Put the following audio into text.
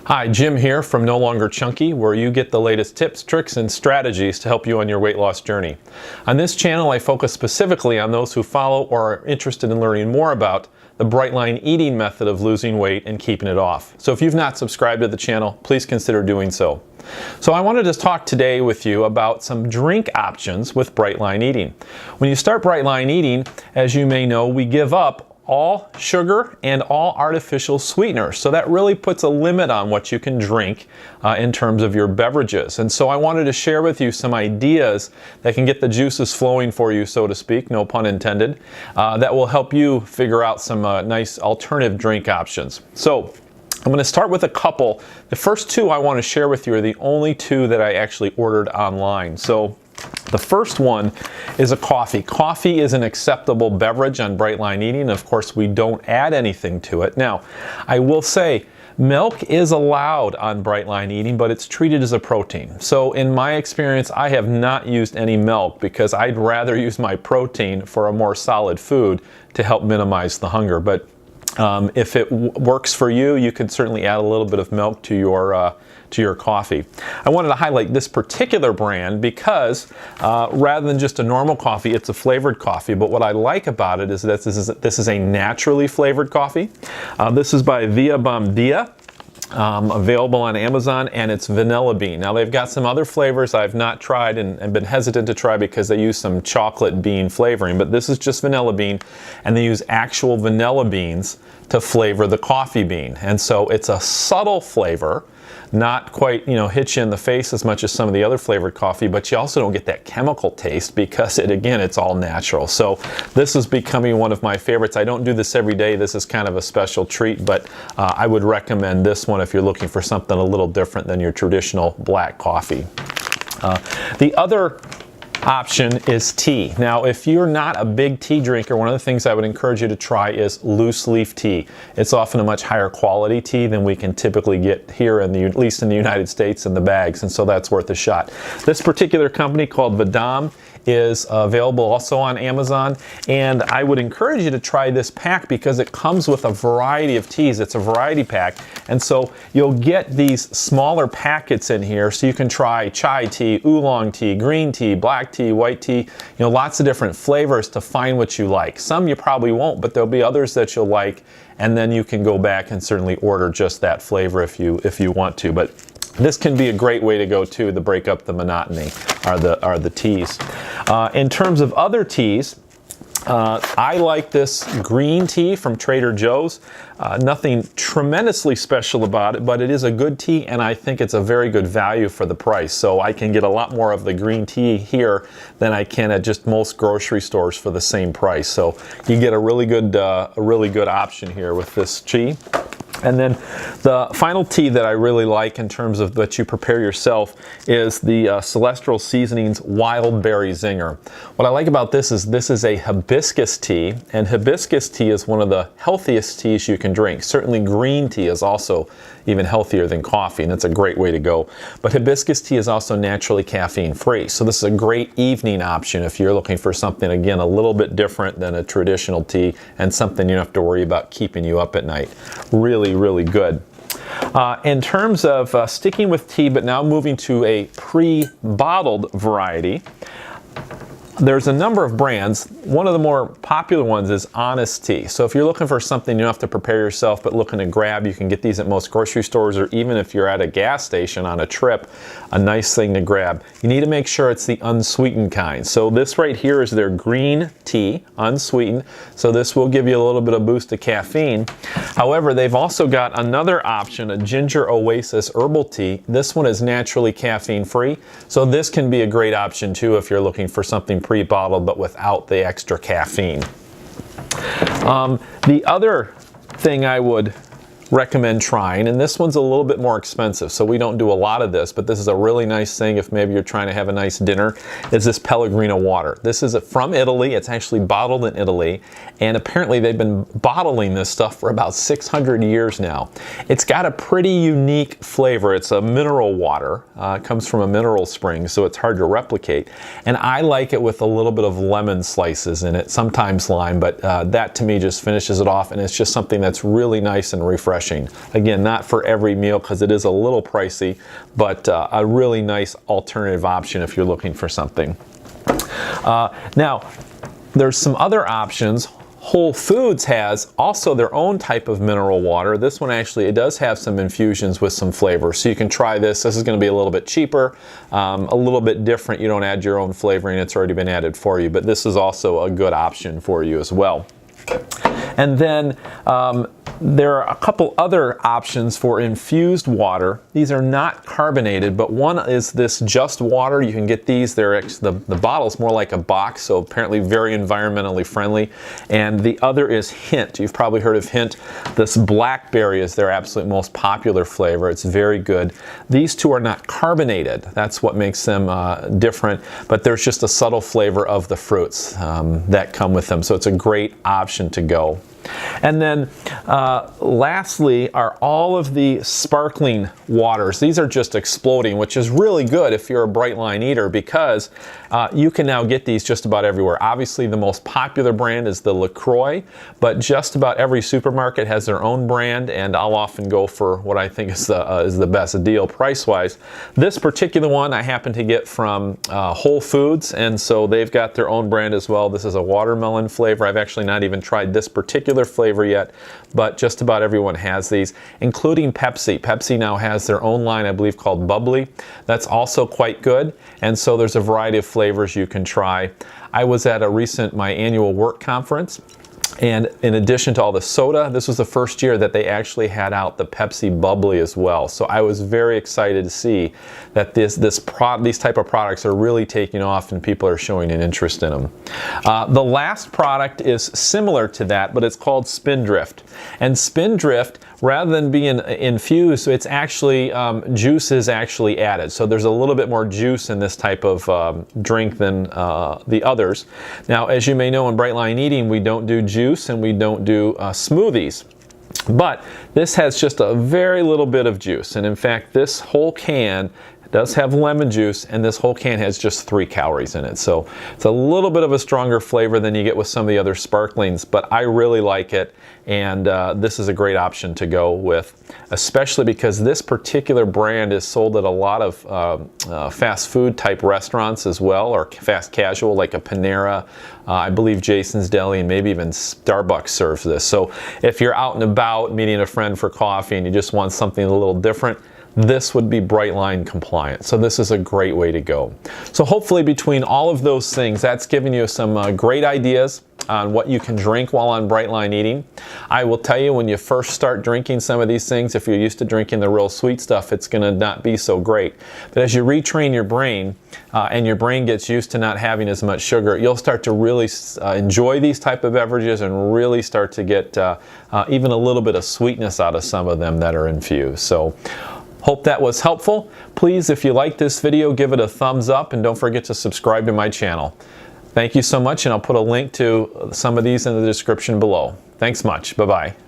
Hi, Jim here from No Longer Chunky, where you get the latest tips, tricks, and strategies to help you on your weight loss journey. On this channel, I focus specifically on those who follow or are interested in learning more about the Bright Line eating method of losing weight and keeping it off. So if you've not subscribed to the channel, please consider doing so. So I wanted to talk today with you about some drink options with Bright Line eating. When you start Bright Line eating, as you may know, we give up all sugar and all artificial sweeteners. So that really puts a limit on what you can drink in terms of your beverages. And so I wanted to share with you some ideas that can get the juices flowing for you, so to speak, no pun intended, that will help you figure out some nice alternative drink options. So I'm going to start with a couple. The first two I want to share with you are the only two that I actually ordered online. So the first one is a coffee. Coffee is an acceptable beverage on Bright Line eating. Of course, we don't add anything to it. Now, I will say milk is allowed on Bright Line eating, but it's treated as a protein. So in my experience, I have not used any milk because I'd rather use my protein for a more solid food to help minimize the hunger. But if it works for you, you can certainly add a little bit of milk to your coffee. I wanted to highlight this particular brand because rather than just a normal coffee, it's a flavored coffee. But what I like about it is that this is a naturally flavored coffee. This is by Via Bom Dia. Available on Amazon, and it's vanilla bean. Now they've got some other flavors I've not tried and been hesitant to try because they use some chocolate bean flavoring, but this is just vanilla bean, and they use actual vanilla beans to flavor the coffee bean. And so it's a subtle flavor, not quite, hit you in the face as much as some of the other flavored coffee, but you also don't get that chemical taste because it's all natural. So this is becoming one of my favorites. I don't do this every day. This is kind of a special treat, but I would recommend this one if you're looking for something a little different than your traditional black coffee. The other option is tea. Now, if you're not a big tea drinker, one of the things I would encourage you to try is loose leaf tea. It's often a much higher quality tea than we can typically get here, at least in the United States, in the bags, and so that's worth a shot. This particular company called Vahdam is available also on Amazon, and I would encourage you to try this pack because it comes with a variety of teas. It's a variety pack, and so you'll get these smaller packets in here so you can try chai tea, oolong tea, green tea, black tea, white tea, lots of different flavors to find what you like. Some you probably won't, but there'll be others that you'll like, and then you can go back and certainly order just that flavor if you want to. But this can be a great way to go too, to break up the monotony, are the teas. In terms of other teas, I like this green tea from Trader Joe's. Nothing tremendously special about it, but it is a good tea, and I think it's a very good value for the price. So I can get a lot more of the green tea here than I can at just most grocery stores for the same price. So you get a really good option here with this tea. And then the final tea that I really like in terms of that you prepare yourself is the Celestial Seasonings Wild Berry Zinger. What I like about this is a hibiscus tea, and hibiscus tea is one of the healthiest teas you can drink. Certainly green tea is also even healthier than coffee, and it's a great way to go. But hibiscus tea is also naturally caffeine free, so this is a great evening option if you're looking for something, again, a little bit different than a traditional tea and something you don't have to worry about keeping you up at night. Really good. In terms of sticking with tea, but now moving to a pre-bottled variety, there's a number of brands. One of the more popular ones is Honest Tea. So if you're looking for something you don't have to prepare yourself but looking to grab, you can get these at most grocery stores, or even if you're at a gas station on a trip, a nice thing to grab. You need to make sure it's the unsweetened kind. So this right here is their green tea, unsweetened. So this will give you a little bit of boost of caffeine. However, they've also got another option, a Ginger Oasis herbal tea. This one is naturally caffeine free. So this can be a great option too if you're looking for something pre-bottled but without the extra caffeine. The other thing I would recommend trying, and this one's a little bit more expensive, so we don't do a lot of this, but this is a really nice thing if maybe you're trying to have a nice dinner, is this Pellegrino water. This is from Italy. It's actually bottled in Italy, and apparently they've been bottling this stuff for about 600 years now. It's got a pretty unique flavor. It's a mineral water. It comes from a mineral spring, so it's hard to replicate, and I like it with a little bit of lemon slices in it, sometimes lime, but that to me just finishes it off, and it's just something that's really nice and refreshing. refreshing. Again, not for every meal because it is a little pricey, but a really nice alternative option if you're looking for something. Now, there's some other options. Whole Foods has also their own type of mineral water. This one actually, it does have some infusions with some flavor, so you can try this. This is going to be a little bit cheaper, a little bit different. You don't add your own flavoring, it's already been added for you, but this is also a good option for you as well. And then there are a couple other options for infused water. These are not carbonated, but one is this Just Water. You can get these. The bottle's more like a box, so apparently very environmentally friendly. And the other is Hint. You've probably heard of Hint. This blackberry is their absolute most popular flavor. It's very good. These two are not carbonated. That's what makes them different, but there's just a subtle flavor of the fruits that come with them. So it's a great option to go. And then lastly are all of the sparkling waters. These are just exploding, which is really good if you're a Brightline eater, because you can now get these just about everywhere. Obviously the most popular brand is the LaCroix, but just about every supermarket has their own brand, and I'll often go for what I think is the best deal price-wise. This particular one I happen to get from Whole Foods, and so they've got their own brand as well. This is a watermelon flavor. I've actually not even tried this particular flavor yet, but just about everyone has these, including Pepsi. Pepsi now has their own line, I believe, called Bubbly. That's also quite good, and so there's a variety of flavors you can try. I was at my annual work conference, and in addition to all the soda, this was the first year that they actually had out the Pepsi Bubbly as well. So I was very excited to see that these type of products are really taking off and people are showing an interest in them. The last product is similar to that, but it's called Spindrift. And Spindrift, rather than being infused, it's actually, juice is actually added. So there's a little bit more juice in this type of drink than the others. Now, as you may know, in Brightline Eating, we don't do juice and we don't do smoothies. But this has just a very little bit of juice. And in fact, this whole can does have lemon juice, and this whole can has just 3 calories in it. So it's a little bit of a stronger flavor than you get with some of the other sparklings, but I really like it, and this is a great option to go with, especially because this particular brand is sold at a lot of fast food type restaurants as well, or fast casual like a Panera. I believe Jason's Deli and maybe even Starbucks serves this. So if you're out and about meeting a friend for coffee and you just want something a little different, this would be Brightline compliant. So this is a great way to go. So hopefully between all of those things, that's given you some great ideas on what you can drink while on Brightline Eating. I will tell you, when you first start drinking some of these things, if you're used to drinking the real sweet stuff, it's going to not be so great. But as you retrain your brain and your brain gets used to not having as much sugar, you'll start to really enjoy these type of beverages and really start to get even a little bit of sweetness out of some of them that are infused. So hope that was helpful. Please, if you like this video, give it a thumbs up and don't forget to subscribe to my channel. Thank you so much, and I'll put a link to some of these in the description below. Thanks much. Bye-bye.